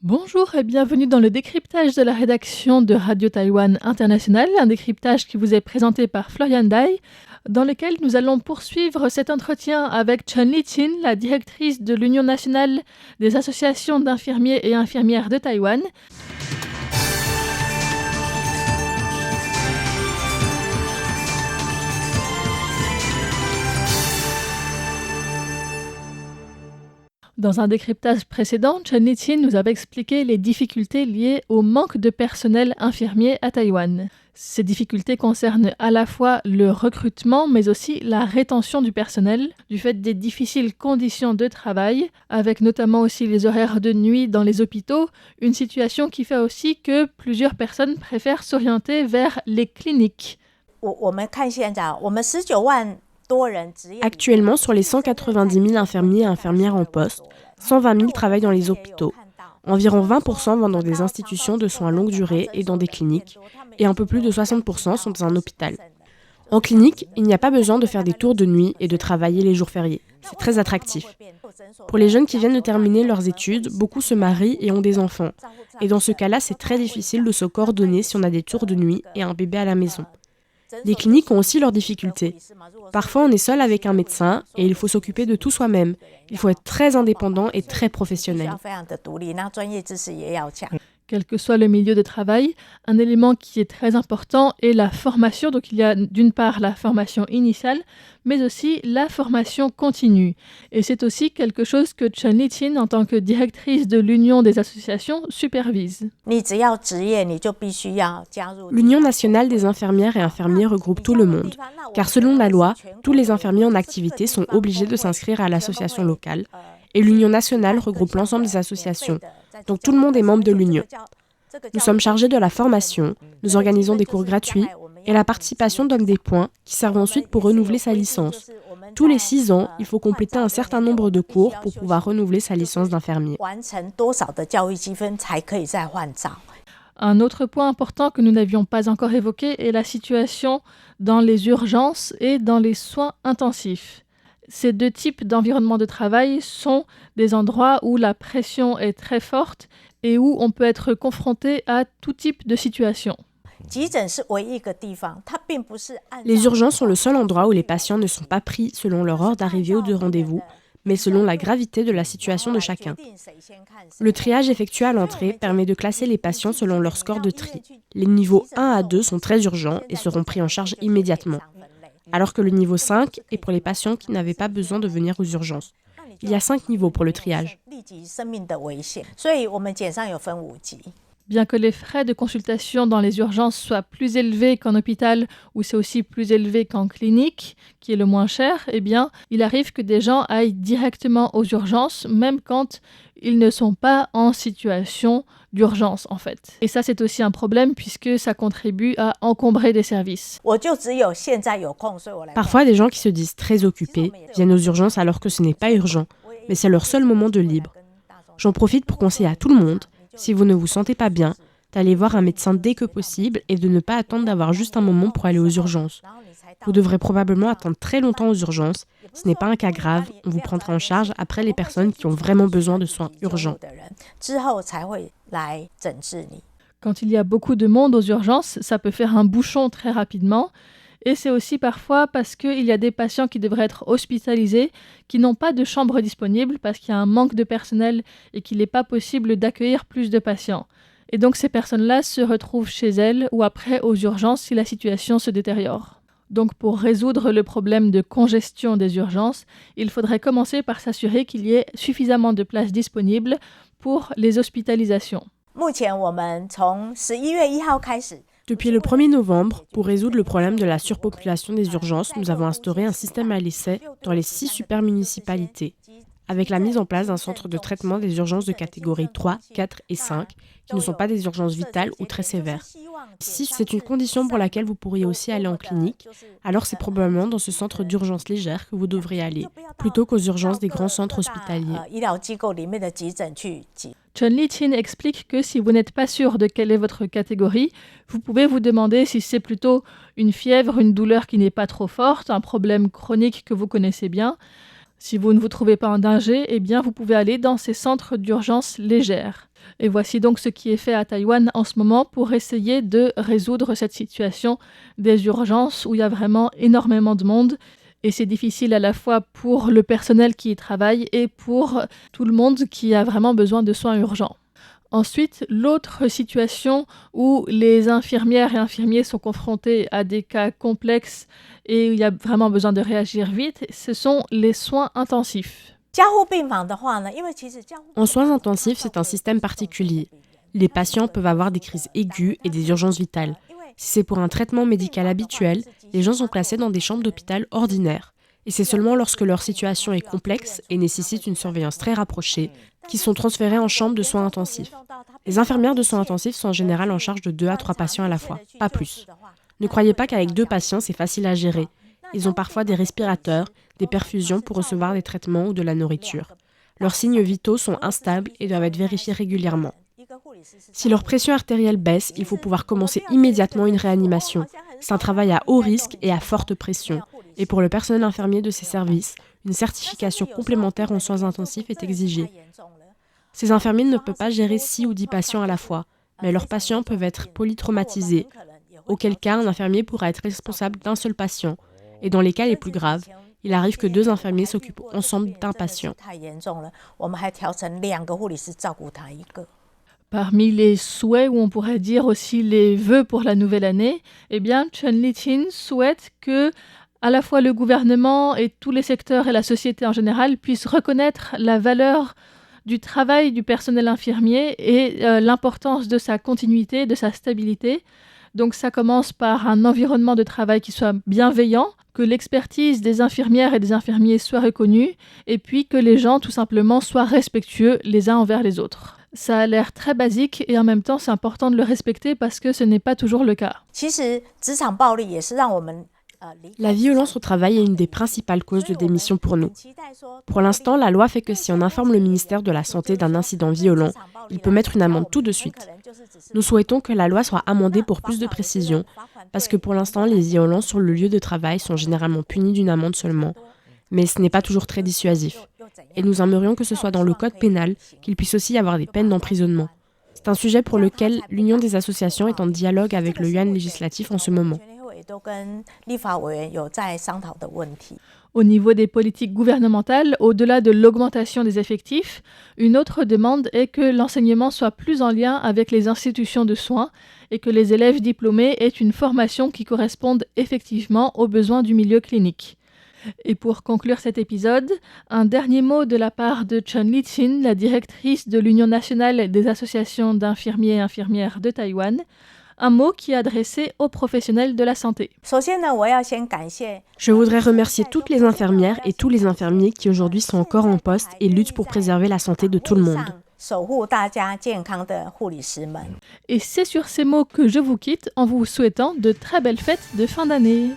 Bonjour et bienvenue dans le décryptage de la rédaction de Radio Taïwan International, un décryptage qui vous est présenté par Florian Dai, dans lequel nous allons poursuivre cet entretien avec Chen Li-Chin, la directrice de l'Union nationale des associations d'infirmiers et infirmières de Taïwan. Dans un décryptage précédent, Chen Li-Chin nous avait expliqué les difficultés liées au manque de personnel infirmier à Taïwan. Ces difficultés concernent à la fois le recrutement, mais aussi la rétention du personnel, du fait des difficiles conditions de travail, avec notamment aussi les horaires de nuit dans les hôpitaux, une situation qui fait aussi que plusieurs personnes préfèrent s'orienter vers les cliniques. Actuellement, sur les 190 000 infirmiers et infirmières en poste, 120 000 travaillent dans les hôpitaux. Environ 20% vont dans des institutions de soins longue durée et dans des cliniques, et un peu plus de 60% sont dans un hôpital. En clinique, il n'y a pas besoin de faire des tours de nuit et de travailler les jours fériés. C'est très attractif. Pour les jeunes qui viennent de terminer leurs études, beaucoup se marient et ont des enfants. Et dans ce cas-là, c'est très difficile de se coordonner si on a des tours de nuit et un bébé à la maison. Les cliniques ont aussi leurs difficultés. Parfois, on est seul avec un médecin et il faut s'occuper de tout soi-même. Il faut être très indépendant et très professionnel. Quel que soit le milieu de travail, un élément qui est très important est la formation. Donc il y a d'une part la formation initiale, mais aussi la formation continue. Et c'est aussi quelque chose que Chen Li-Chin, en tant que directrice de l'Union des associations, supervise. L'Union nationale des infirmières et infirmiers regroupe tout le monde, car selon la loi, tous les infirmiers en activité sont obligés de s'inscrire à l'association locale, et l'Union nationale regroupe l'ensemble des associations. Donc tout le monde est membre de l'Union. Nous sommes chargés de la formation, nous organisons des cours gratuits et la participation donne des points qui servent ensuite pour renouveler sa licence. Tous les 6 ans, il faut compléter un certain nombre de cours pour pouvoir renouveler sa licence d'infirmier. Un autre point important que nous n'avions pas encore évoqué est la situation dans les urgences et dans les soins intensifs. Ces deux types d'environnement de travail sont des endroits où la pression est très forte et où on peut être confronté à tout type de situation. Les urgences sont le seul endroit où les patients ne sont pas pris selon leur heure d'arrivée ou de rendez-vous, mais selon la gravité de la situation de chacun. Le triage effectué à l'entrée permet de classer les patients selon leur score de tri. Les niveaux 1 à 2 sont très urgents et seront pris en charge immédiatement, alors que le niveau 5 est pour les patients qui n'avaient pas besoin de venir aux urgences. Il y a 5 niveaux pour le triage. Bien que les frais de consultation dans les urgences soient plus élevés qu'en hôpital, ou c'est aussi plus élevé qu'en clinique, qui est le moins cher, eh bien, il arrive que des gens aillent directement aux urgences, même quand ils ne sont pas en situation d'urgence, en fait. Et ça, c'est aussi un problème puisque ça contribue à encombrer des services. Parfois, des gens qui se disent très occupés viennent aux urgences alors que ce n'est pas urgent, mais c'est leur seul moment de libre. J'en profite pour conseiller à tout le monde, si vous ne vous sentez pas bien, d'aller voir un médecin dès que possible et de ne pas attendre d'avoir juste un moment pour aller aux urgences. Vous devrez probablement attendre très longtemps aux urgences. Ce n'est pas un cas grave, on vous prendra en charge après les personnes qui ont vraiment besoin de soins urgents. Quand il y a beaucoup de monde aux urgences, ça peut faire un bouchon très rapidement. Et c'est aussi parfois parce qu'il y a des patients qui devraient être hospitalisés, qui n'ont pas de chambre disponible parce qu'il y a un manque de personnel et qu'il n'est pas possible d'accueillir plus de patients. Et donc ces personnes-là se retrouvent chez elles ou après aux urgences si la situation se détériore. Donc pour résoudre le problème de congestion des urgences, il faudrait commencer par s'assurer qu'il y ait suffisamment de places disponibles pour les hospitalisations. Depuis le 1er novembre, pour résoudre le problème de la surpopulation des urgences, nous avons instauré un système à l'essai dans les 6 supermunicipalités, avec la mise en place d'un centre de traitement des urgences de catégorie 3, 4 et 5, qui ne sont pas des urgences vitales ou très sévères. Si c'est une condition pour laquelle vous pourriez aussi aller en clinique, alors c'est probablement dans ce centre d'urgence légère que vous devriez aller, plutôt qu'aux urgences des grands centres hospitaliers. Chen Li-Chin explique que si vous n'êtes pas sûr de quelle est votre catégorie, vous pouvez vous demander si c'est plutôt une fièvre, une douleur qui n'est pas trop forte, un problème chronique que vous connaissez bien. Si vous ne vous trouvez pas en danger, eh bien vous pouvez aller dans ces centres d'urgence légère. Et voici donc ce qui est fait à Taïwan en ce moment pour essayer de résoudre cette situation des urgences où il y a vraiment énormément de monde. Et c'est difficile à la fois pour le personnel qui y travaille et pour tout le monde qui a vraiment besoin de soins urgents. Ensuite, l'autre situation où les infirmières et infirmiers sont confrontés à des cas complexes et où il y a vraiment besoin de réagir vite, ce sont les soins intensifs. En soins intensifs, c'est un système particulier. Les patients peuvent avoir des crises aiguës et des urgences vitales. Si c'est pour un traitement médical habituel, les gens sont placés dans des chambres d'hôpital ordinaires. Et c'est seulement lorsque leur situation est complexe et nécessite une surveillance très rapprochée qu'ils sont transférés en chambre de soins intensifs. Les infirmières de soins intensifs sont en général en charge de 2 à 3 patients à la fois, pas plus. Ne croyez pas qu'avec 2 patients, c'est facile à gérer. Ils ont parfois des respirateurs, des perfusions pour recevoir des traitements ou de la nourriture. Leurs signes vitaux sont instables et doivent être vérifiés régulièrement. Si leur pression artérielle baisse, il faut pouvoir commencer immédiatement une réanimation. C'est un travail à haut risque et à forte pression. Et pour le personnel infirmier de ces services, une certification complémentaire en soins intensifs est exigée. Ces infirmiers ne peuvent pas gérer 6 ou 10 patients à la fois, mais leurs patients peuvent être polytraumatisés, auquel cas un infirmier pourra être responsable d'un seul patient. Et dans les cas les plus graves, il arrive que 2 infirmiers s'occupent ensemble d'un patient. Parmi les souhaits, ou on pourrait dire aussi les vœux pour la nouvelle année, eh bien, Chen Liqin souhaite que à la fois le gouvernement et tous les secteurs et la société en général puissent reconnaître la valeur du travail du personnel infirmier et l'importance de sa continuité, de sa stabilité. Donc ça commence par un environnement de travail qui soit bienveillant, que l'expertise des infirmières et des infirmiers soit reconnue, et puis que les gens tout simplement soient respectueux les uns envers les autres. Ça a l'air très basique et en même temps c'est important de le respecter parce que ce n'est pas toujours le cas. La violence au travail est une des principales causes de démission pour nous. Pour l'instant, la loi fait que si on informe le ministère de la Santé d'un incident violent, il peut mettre une amende tout de suite. Nous souhaitons que la loi soit amendée pour plus de précision, parce que pour l'instant, les violences sur le lieu de travail sont généralement punies d'une amende seulement, mais ce n'est pas toujours très dissuasif. Et nous aimerions que ce soit dans le code pénal qu'il puisse aussi y avoir des peines d'emprisonnement. C'est un sujet pour lequel l'Union des associations est en dialogue avec le yuan législatif en ce moment. Au niveau des politiques gouvernementales, au-delà de l'augmentation des effectifs, une autre demande est que l'enseignement soit plus en lien avec les institutions de soins et que les élèves diplômés aient une formation qui corresponde effectivement aux besoins du milieu clinique. Et pour conclure cet épisode, un dernier mot de la part de Chen Liqin, la directrice de l'Union nationale des associations d'infirmiers et infirmières de Taïwan, un mot qui est adressé aux professionnels de la santé. Je voudrais remercier toutes les infirmières et tous les infirmiers qui aujourd'hui sont encore en poste et luttent pour préserver la santé de tout le monde. Et c'est sur ces mots que je vous quitte en vous souhaitant de très belles fêtes de fin d'année.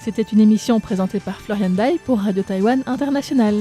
C'était une émission présentée par Florian Dai pour Radio Taïwan International.